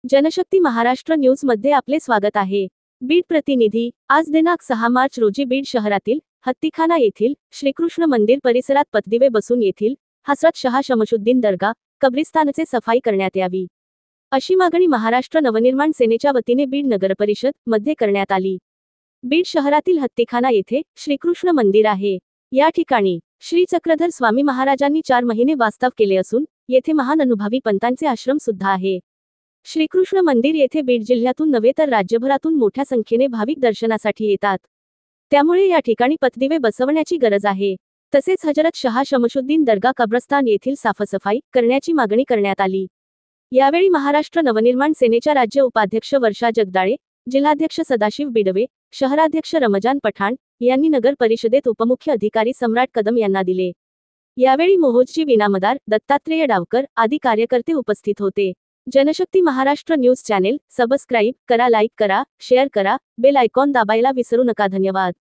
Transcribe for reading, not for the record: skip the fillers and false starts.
Janshakti Maharashtra news मध्ये आपले स्वागत आहे। बीड प्रतिनिधी। आज दिनांक 6 मार्च रोजी बीड शहरातील हत्तीखाना येथील श्रीकृष्ण मंदिर परिसरात पतदिवे बसून येथील हजरत शाह शमशुद्दीन दर्गा कब्रिस्तानचे सफाई करण्यात यावी, अशी मागणी महाराष्ट्र नवनिर्माण सेनेच्या वतीने बीड नगरपरिषद मध्ये करण्यात आली। बीड शहरातील हत्तीखाना येथे श्रीकृष्ण मंदिर आहे। या ठिकाणी श्री चक्रधर स्वामी महाराजांनी 4 महिने वास्तव केले असून येथे महान अनुभवी पंतांचे आश्रम सुद्धा आहे। श्रीकृष्ण मंदिर येथे बीड जिल्ह्यातून नव्हे तर राज्यभरातून मोठ्या संख्येने भाविक दर्शनासाठी येतात। त्यामुळे या ठिकाणी पतदिवे बसवण्याची गरज आहे। तसेच हजरत शाह शमशुद्दीन दर्गा कब्रस्तान येथील साफसफाई करण्याची मागणी करण्यात आली। यावेळी महाराष्ट्र नवनिर्माण सेनेच्या राज्य उपाध्यक्ष वर्षा जगदाळे, जिल्हाध्यक्ष सदाशिव बिडवे, शहराध्यक्ष रमजान पठाण यांनी नगर परिषदेत उपमुख्य अधिकारी सम्राट कदम यांना दिले। यावेळी मोहोजची विनामदार, दत्तात्रेय डावकर आदी कार्यकर्ते उपस्थित होते। Janshakti Maharashtra news channel subscribe करा, लाईक करा, शेअर करा, बेल आयकॉन दाबायला विसरू नका। धन्यवाद।